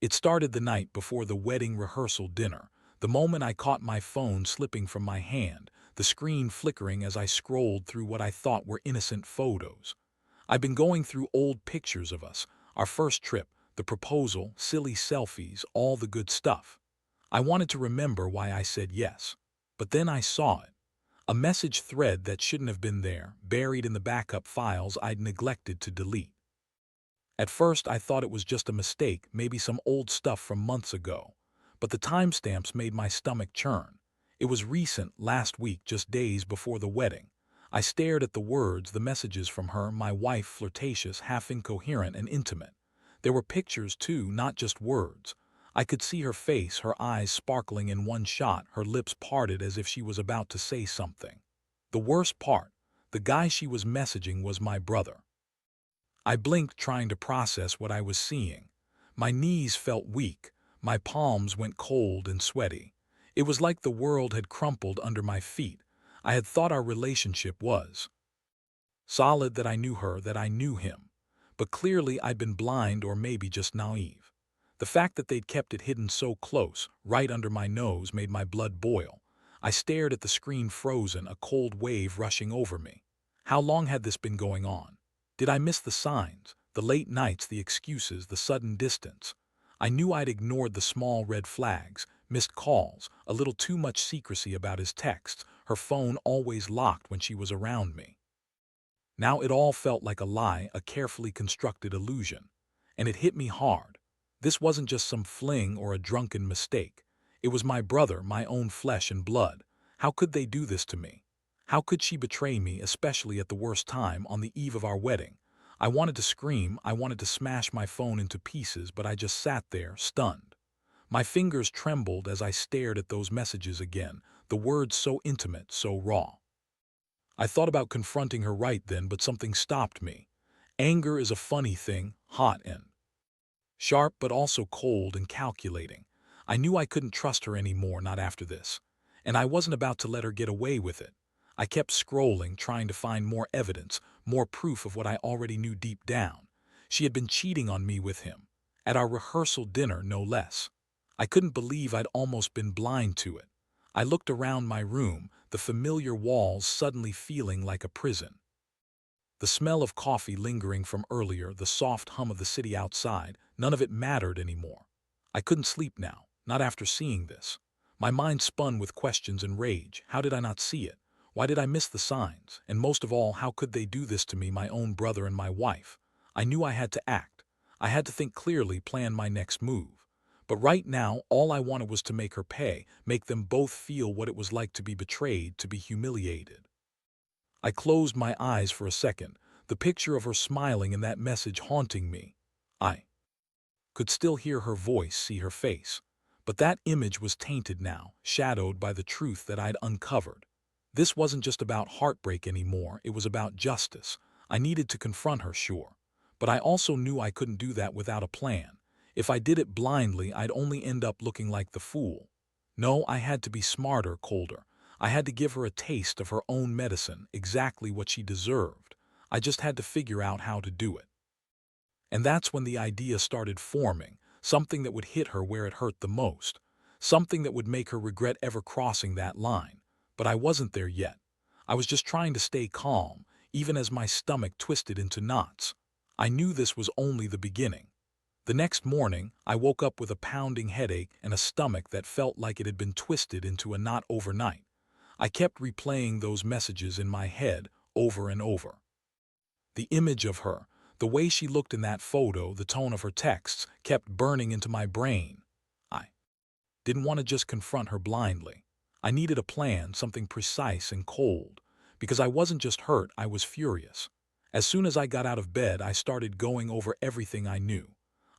It started the night before the wedding rehearsal dinner, the moment I caught my phone slipping from my hand, the screen flickering as I scrolled through what I thought were innocent photos. I've been going through old pictures of us, our first trip, the proposal, silly selfies, all the good stuff. I wanted to remember why I said yes. But then I saw it. A message thread that shouldn't have been there, buried in the backup files I'd neglected to delete. At first I thought it was just a mistake, maybe some old stuff from months ago. But the timestamps made my stomach churn. It was recent, last week, just days before the wedding. I stared at the words, the messages from her, my wife, flirtatious, half incoherent and intimate. There were pictures too, not just words. I could see her face, her eyes sparkling in one shot, her lips parted as if she was about to say something. The worst part, the guy she was messaging was my brother. I blinked, trying to process what I was seeing. My knees felt weak, my palms went cold and sweaty. It was like the world had crumpled under my feet. I had thought our relationship was solid, that I knew her, that I knew him. But clearly I'd been blind, or maybe just naive. The fact that they'd kept it hidden so close, right under my nose, made my blood boil. I stared at the screen, frozen, a cold wave rushing over me. How long had this been going on? Did I miss the signs, the late nights, the excuses, the sudden distance? I knew I'd ignored the small red flags, missed calls, a little too much secrecy about his texts, her phone always locked when she was around me. Now it all felt like a lie, a carefully constructed illusion. And it hit me hard. This wasn't just some fling or a drunken mistake. It was my brother, my own flesh and blood. How could they do this to me? How could she betray me, especially at the worst time, on the eve of our wedding? I wanted to scream, I wanted to smash my phone into pieces, but I just sat there, stunned. My fingers trembled as I stared at those messages again, the words so intimate, so raw. I thought about confronting her right then, but something stopped me. Anger is a funny thing, hot and sharp, but also cold and calculating. I knew I couldn't trust her anymore, not after this. And I wasn't about to let her get away with it. I kept scrolling, trying to find more evidence, more proof of what I already knew deep down. She had been cheating on me with him. At our rehearsal dinner, no less. I couldn't believe I'd almost been blind to it. I looked around my room, the familiar walls suddenly feeling like a prison. The smell of coffee lingering from earlier, the soft hum of the city outside, none of it mattered anymore. I couldn't sleep now, not after seeing this. My mind spun with questions and rage. How did I not see it? Why did I miss the signs? And most of all, how could they do this to me, my own brother and my wife? I knew I had to act. I had to think clearly, plan my next move. But right now, all I wanted was to make her pay, make them both feel what it was like to be betrayed, to be humiliated. I closed my eyes for a second, the picture of her smiling and that message haunting me. I could still hear her voice, see her face. But that image was tainted now, shadowed by the truth that I'd uncovered. This wasn't just about heartbreak anymore, it was about justice. I needed to confront her, sure. But I also knew I couldn't do that without a plan. If I did it blindly, I'd only end up looking like the fool. No, I had to be smarter, colder. I had to give her a taste of her own medicine, exactly what she deserved. I just had to figure out how to do it. And that's when the idea started forming, something that would hit her where it hurt the most, something that would make her regret ever crossing that line. But I wasn't there yet. I was just trying to stay calm, even as my stomach twisted into knots. I knew this was only the beginning. The next morning, I woke up with a pounding headache and a stomach that felt like it had been twisted into a knot overnight. I kept replaying those messages in my head over and over. The image of her, the way she looked in that photo, the tone of her texts, kept burning into my brain. I didn't want to just confront her blindly. I needed a plan, something precise and cold. Because I wasn't just hurt, I was furious. As soon as I got out of bed, I started going over everything I knew.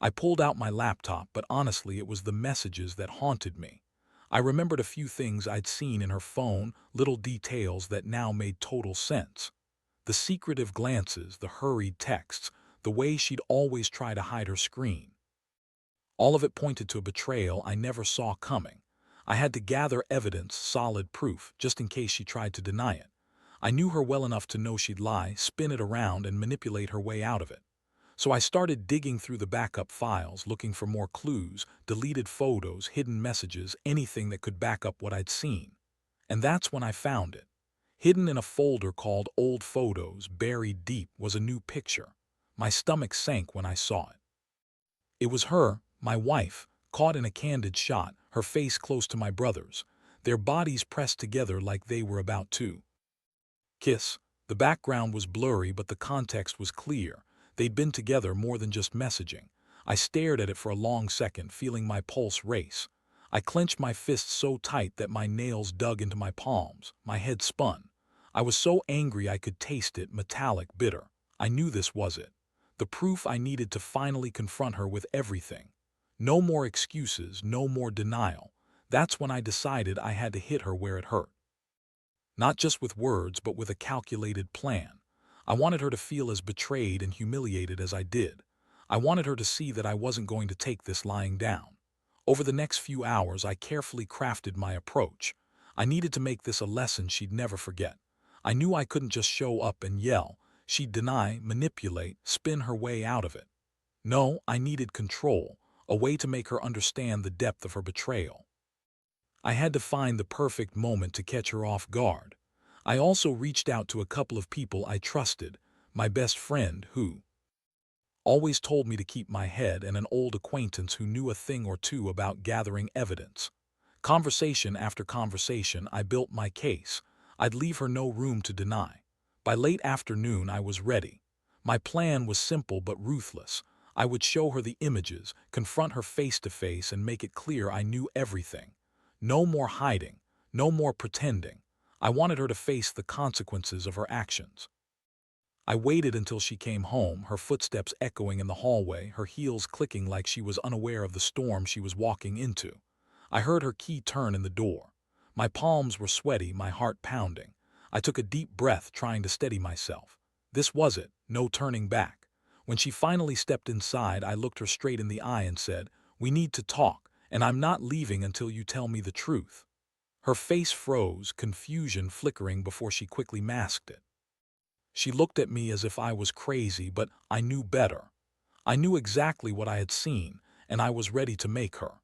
I pulled out my laptop, but honestly, it was the messages that haunted me. I remembered a few things I'd seen in her phone, little details that now made total sense. The secretive glances, the hurried texts, the way she'd always try to hide her screen. All of it pointed to a betrayal I never saw coming. I had to gather evidence, solid proof, just in case she tried to deny it. I knew her well enough to know she'd lie, spin it around, and manipulate her way out of it. So I started digging through the backup files, looking for more clues, deleted photos, hidden messages, anything that could back up what I'd seen. And that's when I found it. Hidden in a folder called Old Photos, buried deep, was a new picture. My stomach sank when I saw it. It was her, my wife, caught in a candid shot, her face close to my brother's, their bodies pressed together like they were about to kiss. The background was blurry, but the context was clear. They'd been together more than just messaging. I stared at it for a long second, feeling my pulse race. I clenched my fists so tight that my nails dug into my palms. My head spun. I was so angry I could taste it, metallic, bitter. I knew this was it. The proof I needed to finally confront her with everything. No more excuses, no more denial. That's when I decided I had to hit her where it hurt. Not just with words, but with a calculated plan. I wanted her to feel as betrayed and humiliated as I did. I wanted her to see that I wasn't going to take this lying down. Over the next few hours, I carefully crafted my approach. I needed to make this a lesson she'd never forget. I knew I couldn't just show up and yell. She'd deny, manipulate, spin her way out of it. No, I needed control, a way to make her understand the depth of her betrayal. I had to find the perfect moment to catch her off guard. I also reached out to a couple of people I trusted, my best friend who always told me to keep my head, and an old acquaintance who knew a thing or two about gathering evidence. Conversation after conversation, I built my case. I'd leave her no room to deny. By late afternoon, I was ready. My plan was simple but ruthless. I would show her the images, confront her face to face, and make it clear I knew everything. No more hiding, no more pretending. I wanted her to face the consequences of her actions. I waited until she came home, her footsteps echoing in the hallway, her heels clicking like she was unaware of the storm she was walking into. I heard her key turn in the door. My palms were sweaty, my heart pounding. I took a deep breath, trying to steady myself. This was it, no turning back. When she finally stepped inside, I looked her straight in the eye and said, "We need to talk, and I'm not leaving until you tell me the truth." Her face froze, confusion flickering before she quickly masked it. She looked at me as if I was crazy, but I knew better. I knew exactly what I had seen, and I was ready to make her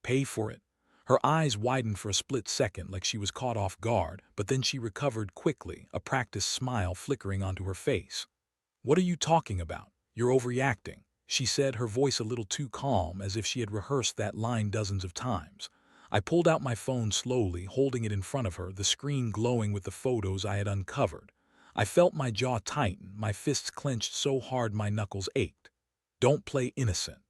pay for it. Her eyes widened for a split second like she was caught off guard, but then she recovered quickly, a practiced smile flickering onto her face. "What are you talking about? You're overreacting," she said, her voice a little too calm, as if she had rehearsed that line dozens of times. I pulled out my phone slowly, holding it in front of her, the screen glowing with the photos I had uncovered. I felt my jaw tighten, my fists clenched so hard my knuckles ached. "Don't play innocent.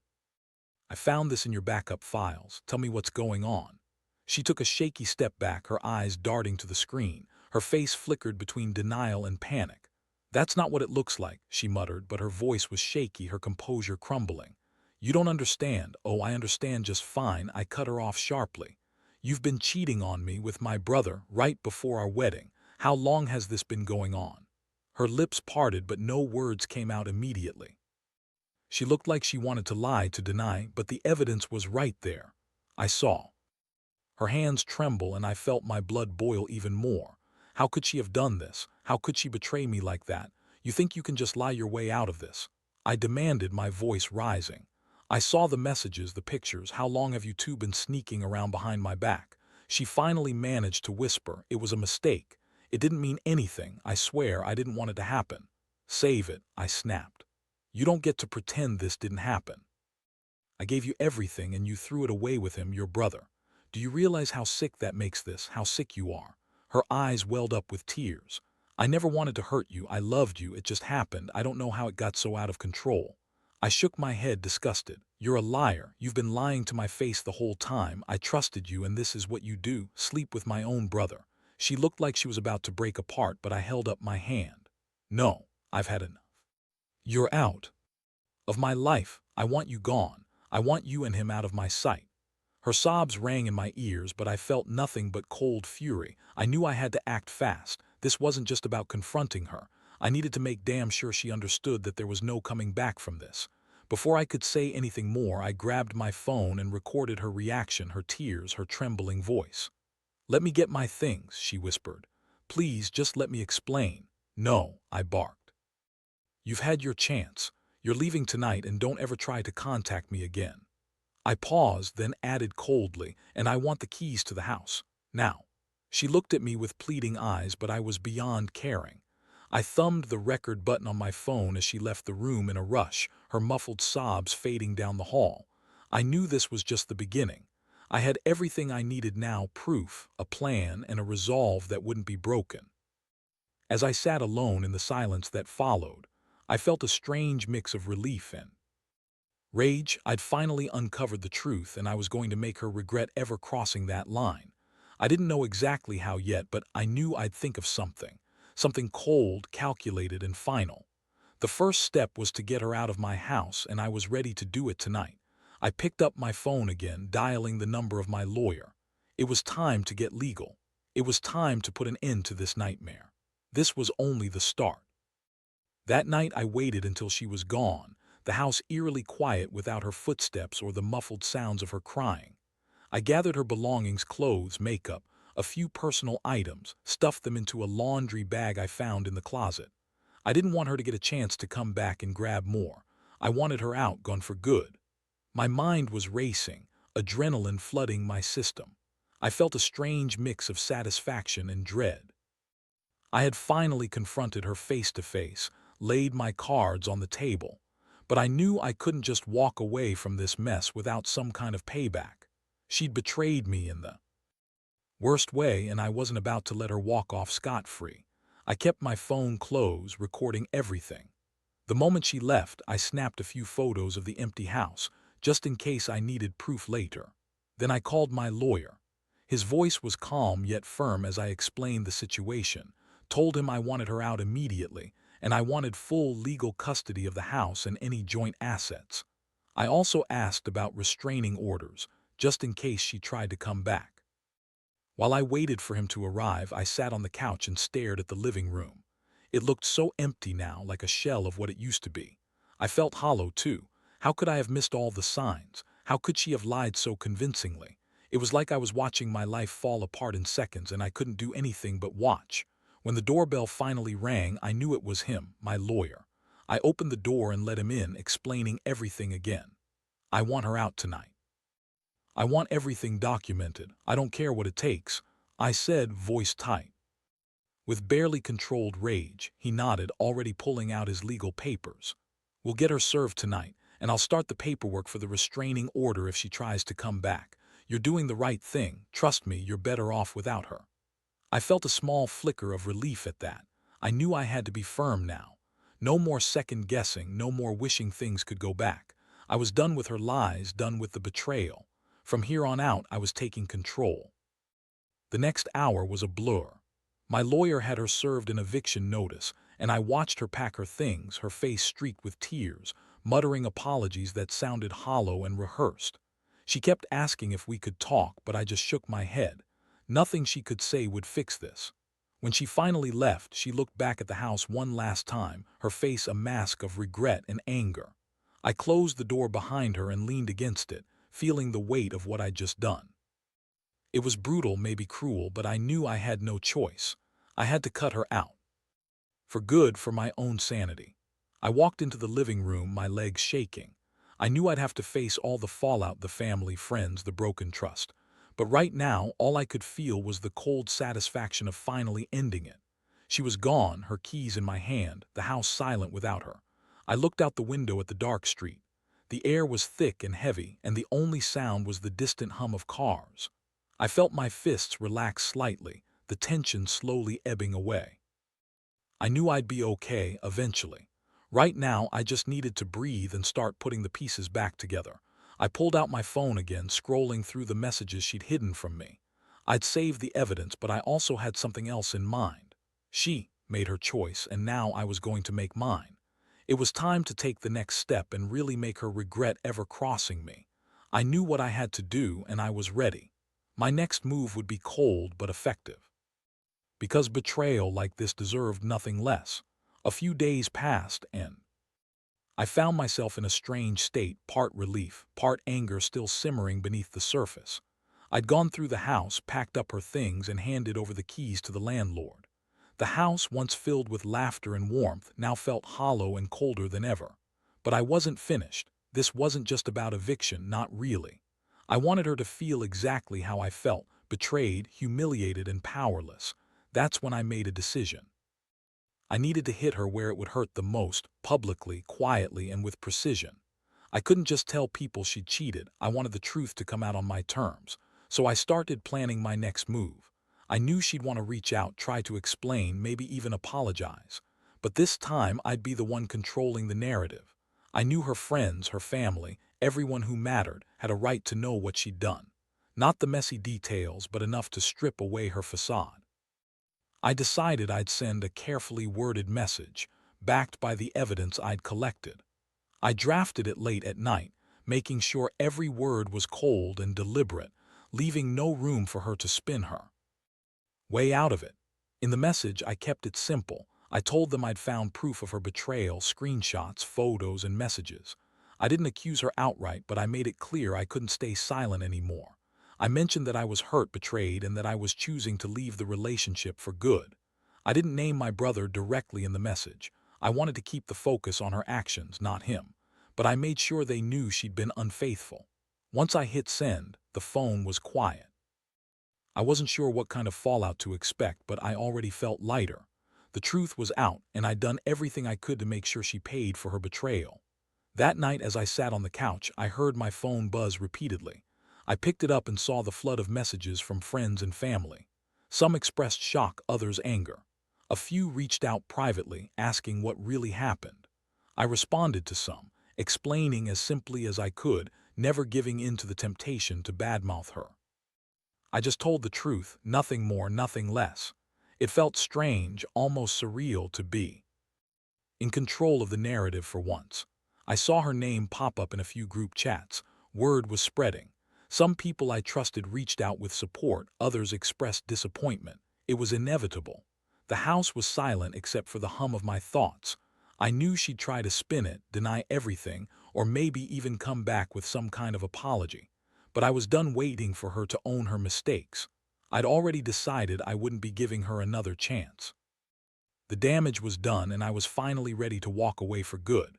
I found this in your backup files. Tell me what's going on." She took a shaky step back, her eyes darting to the screen. Her face flickered between denial and panic. "That's not what it looks like," she muttered, but her voice was shaky, her composure crumbling. "You don't understand." "Oh, I understand just fine," I cut her off sharply. "You've been cheating on me with my brother right before our wedding. How long has this been going on?" Her lips parted, but no words came out immediately. She looked like she wanted to lie, to deny, but the evidence was right there. I saw her hands tremble, and I felt my blood boil even more. How could she have done this? How could she betray me like that? "You think you can just lie your way out of this?" I demanded, my voice rising. "I saw the messages, the pictures. How long have you two been sneaking around behind my back?" She finally managed to whisper, "It was a mistake. It didn't mean anything. I swear I didn't want it to happen." "Save it," I snapped. "You don't get to pretend this didn't happen. I gave you everything and you threw it away with him, your brother. Do you realize how sick that makes this, how sick you are?" Her eyes welled up with tears. "I never wanted to hurt you. I loved you. It just happened. I don't know how it got so out of control." I shook my head, disgusted. "You're a liar. You've been lying to my face the whole time. I trusted you, and this is what you do, sleep with my own brother." She looked like she was about to break apart, but I held up my hand. "No, I've had enough. You're out of my life. I want you gone. I want you and him out of my sight." Her sobs rang in my ears, but I felt nothing but cold fury. I knew I had to act fast. This wasn't just about confronting her. I needed to make damn sure she understood that there was no coming back from this. Before I could say anything more, I grabbed my phone and recorded her reaction, her tears, her trembling voice. "Let me get my things," she whispered. "Please, just let me explain." "No," I barked. "You've had your chance. You're leaving tonight and don't ever try to contact me again." I paused, then added coldly, "And I want the keys to the house. Now." She looked at me with pleading eyes, but I was beyond caring. I thumbed the record button on my phone as she left the room in a rush, her muffled sobs fading down the hall. I knew this was just the beginning. I had everything I needed now: proof, a plan, and a resolve that wouldn't be broken. As I sat alone in the silence that followed, I felt a strange mix of relief and rage. I'd finally uncovered the truth, and I was going to make her regret ever crossing that line. I didn't know exactly how yet, but I knew I'd think of something cold, calculated, and final. The first step was to get her out of my house, and I was ready to do it tonight. I picked up my phone again, dialing the number of my lawyer. It was time to get legal. It was time to put an end to this nightmare. This was only the start. That night I waited until she was gone, the house eerily quiet without her footsteps or the muffled sounds of her crying. I gathered her belongings: clothes, makeup, a few personal items, stuffed them into a laundry bag I found in the closet. I didn't want her to get a chance to come back and grab more. I wanted her out, gone for good. My mind was racing, adrenaline flooding my system. I felt a strange mix of satisfaction and dread. I had finally confronted her face to face, laid my cards on the table. But I knew I couldn't just walk away from this mess without some kind of payback. She'd betrayed me in the worst way, and I wasn't about to let her walk off scot-free. I kept my phone closed, recording everything. The moment she left, I snapped a few photos of the empty house, just in case I needed proof later. Then I called my lawyer. His voice was calm yet firm as I explained the situation, told him I wanted her out immediately, and I wanted full legal custody of the house and any joint assets. I also asked about restraining orders, just in case she tried to come back. While I waited for him to arrive, I sat on the couch and stared at the living room. It looked so empty now, like a shell of what it used to be. I felt hollow, too. How could I have missed all the signs? How could she have lied so convincingly? It was like I was watching my life fall apart in seconds, and I couldn't do anything but watch. When the doorbell finally rang, I knew it was him, my lawyer. I opened the door and let him in, explaining everything again. "I want her out tonight. I want everything documented. I don't care what it takes," I said, voice tight. With barely controlled rage, he nodded, already pulling out his legal papers. "We'll get her served tonight, and I'll start the paperwork for the restraining order if she tries to come back. You're doing the right thing. Trust me, you're better off without her." I felt a small flicker of relief at that. I knew I had to be firm now. No more second-guessing, no more wishing things could go back. I was done with her lies, done with the betrayal. From here on out, I was taking control. The next hour was a blur. My lawyer had her served an eviction notice, and I watched her pack her things, her face streaked with tears, muttering apologies that sounded hollow and rehearsed. She kept asking if we could talk, but I just shook my head. Nothing she could say would fix this. When she finally left, she looked back at the house one last time, her face a mask of regret and anger. I closed the door behind her and leaned against it, feeling the weight of what I'd just done. It was brutal, maybe cruel, but I knew I had no choice. I had to cut her out. For good, for my own sanity. I walked into the living room, my legs shaking. I knew I'd have to face all the fallout: the family, friends, the broken trust. But right now, all I could feel was the cold satisfaction of finally ending it. She was gone, her keys in my hand, the house silent without her. I looked out the window at the dark street. The air was thick and heavy, and the only sound was the distant hum of cars. I felt my fists relax slightly, the tension slowly ebbing away. I knew I'd be okay eventually. Right now, I just needed to breathe and start putting the pieces back together. I pulled out my phone again, scrolling through the messages she'd hidden from me. I'd saved the evidence, but I also had something else in mind. She made her choice, and now I was going to make mine. It was time to take the next step and really make her regret ever crossing me. I knew what I had to do, and I was ready. My next move would be cold but effective. Because betrayal like this deserved nothing less. A few days passed, and I found myself in a strange state, part relief, part anger still simmering beneath the surface. I'd gone through the house, packed up her things, and handed over the keys to the landlord. The house, once filled with laughter and warmth, now felt hollow and colder than ever. But I wasn't finished. This wasn't just about eviction, not really. I wanted her to feel exactly how I felt, betrayed, humiliated, and powerless. That's when I made a decision. I needed to hit her where it would hurt the most, publicly, quietly, and with precision. I couldn't just tell people she'd cheated. I wanted the truth to come out on my terms. So I started planning my next move. I knew she'd want to reach out, try to explain, maybe even apologize. But this time I'd be the one controlling the narrative. I knew her friends, her family, everyone who mattered had a right to know what she'd done. Not the messy details, but enough to strip away her facade. I decided I'd send a carefully worded message, backed by the evidence I'd collected. I drafted it late at night, making sure every word was cold and deliberate, leaving no room for her to spin her way out of it. In the message, I kept it simple. I told them I'd found proof of her betrayal, screenshots, photos, and messages. I didn't accuse her outright, but I made it clear I couldn't stay silent anymore. I mentioned that I was hurt, betrayed, and that I was choosing to leave the relationship for good. I didn't name my brother directly in the message. I wanted to keep the focus on her actions, not him. But I made sure they knew she'd been unfaithful. Once I hit send, the phone was quiet. I wasn't sure what kind of fallout to expect, but I already felt lighter. The truth was out, and I'd done everything I could to make sure she paid for her betrayal. That night, as I sat on the couch, I heard my phone buzz repeatedly. I picked it up and saw the flood of messages from friends and family. Some expressed shock, others anger. A few reached out privately, asking what really happened. I responded to some, explaining as simply as I could, never giving in to the temptation to badmouth her. I just told the truth, nothing more, nothing less. It felt strange, almost surreal to be in control of the narrative for once. I saw her name pop up in a few group chats. Word was spreading. Some people I trusted reached out with support, others expressed disappointment. It was inevitable. The house was silent except for the hum of my thoughts. I knew she'd try to spin it, deny everything, or maybe even come back with some kind of apology. But I was done waiting for her to own her mistakes. I'd already decided I wouldn't be giving her another chance. The damage was done, and I was finally ready to walk away for good.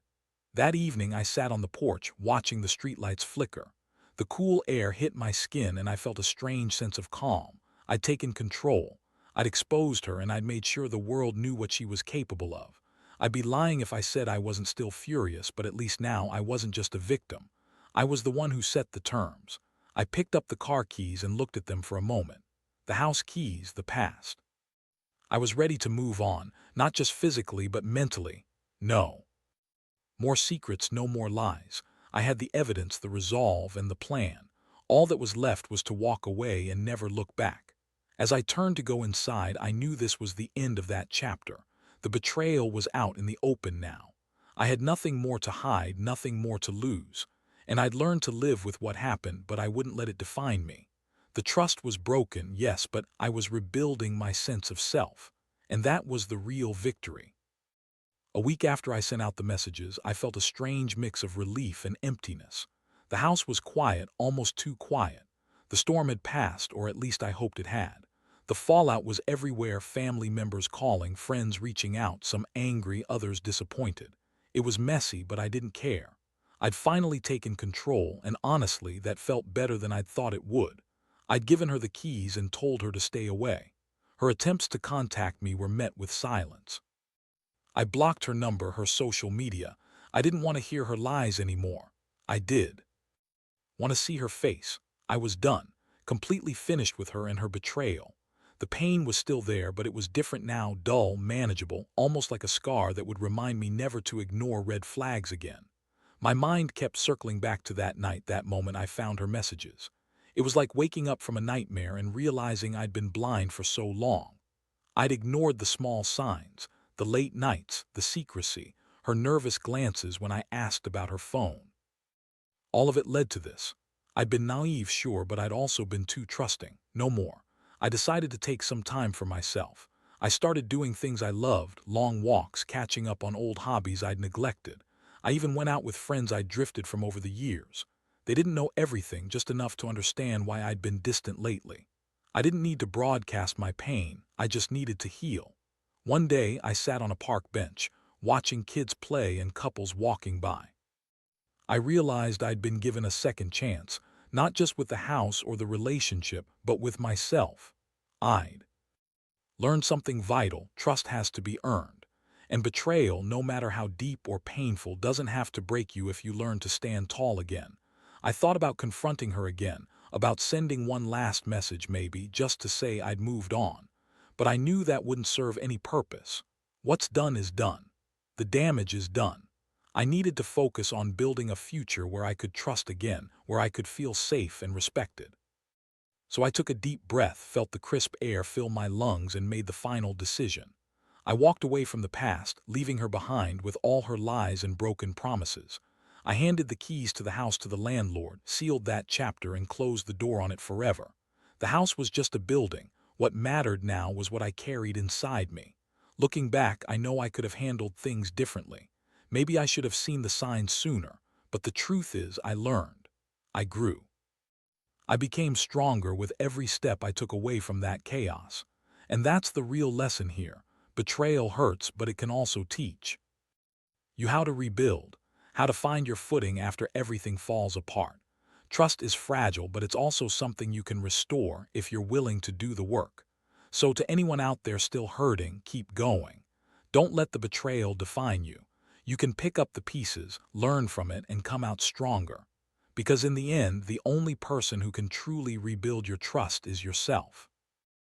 That evening I sat on the porch, watching the streetlights flicker. The cool air hit my skin, and I felt a strange sense of calm. I'd taken control. I'd exposed her, and I'd made sure the world knew what she was capable of. I'd be lying if I said I wasn't still furious, but at least now I wasn't just a victim. I was the one who set the terms. I picked up the car keys and looked at them for a moment. The house keys, the past. I was ready to move on, not just physically but mentally. No more secrets, no more lies. I had the evidence, the resolve, and the plan. All that was left was to walk away and never look back. As I turned to go inside, I knew this was the end of that chapter. The betrayal was out in the open now. I had nothing more to hide, nothing more to lose. And I'd learned to live with what happened, but I wouldn't let it define me. The trust was broken, yes, but I was rebuilding my sense of self. And that was the real victory. A week after I sent out the messages, I felt a strange mix of relief and emptiness. The house was quiet, almost too quiet. The storm had passed, or at least I hoped it had. The fallout was everywhere, family members calling, friends reaching out, some angry, others disappointed. It was messy, but I didn't care. I'd finally taken control, and honestly, that felt better than I'd thought it would. I'd given her the keys and told her to stay away. Her attempts to contact me were met with silence. I blocked her number, her social media. I didn't want to hear her lies anymore. I did want to see her face. I was done, completely finished with her and her betrayal. The pain was still there, but it was different now, dull, manageable, almost like a scar that would remind me never to ignore red flags again. My mind kept circling back to that night, that moment I found her messages. It was like waking up from a nightmare and realizing I'd been blind for so long. I'd ignored the small signs, the late nights, the secrecy, her nervous glances when I asked about her phone. All of it led to this. I'd been naive, sure, but I'd also been too trusting. No more. I decided to take some time for myself. I started doing things I loved, long walks, catching up on old hobbies I'd neglected. I even went out with friends I'd drifted from over the years. They didn't know everything, just enough to understand why I'd been distant lately. I didn't need to broadcast my pain, I just needed to heal. One day, I sat on a park bench, watching kids play and couples walking by. I realized I'd been given a second chance, not just with the house or the relationship, but with myself. I'd learned something vital: trust has to be earned. And betrayal, no matter how deep or painful, doesn't have to break you if you learn to stand tall again. I thought about confronting her again, about sending one last message maybe, just to say I'd moved on. But I knew that wouldn't serve any purpose. What's done is done. The damage is done. I needed to focus on building a future where I could trust again, where I could feel safe and respected. So I took a deep breath, felt the crisp air fill my lungs, and made the final decision. I walked away from the past, leaving her behind with all her lies and broken promises. I handed the keys to the house to the landlord, sealed that chapter, and closed the door on it forever. The house was just a building. What mattered now was what I carried inside me. Looking back, I know I could have handled things differently. Maybe I should have seen the signs sooner, but the truth is I learned. I grew. I became stronger with every step I took away from that chaos. And that's the real lesson here. Betrayal hurts, but it can also teach you how to rebuild, how to find your footing after everything falls apart. Trust is fragile, but it's also something you can restore if you're willing to do the work. So to anyone out there still hurting, keep going. Don't let the betrayal define you. You can pick up the pieces, learn from it, and come out stronger. Because in the end, the only person who can truly rebuild your trust is yourself.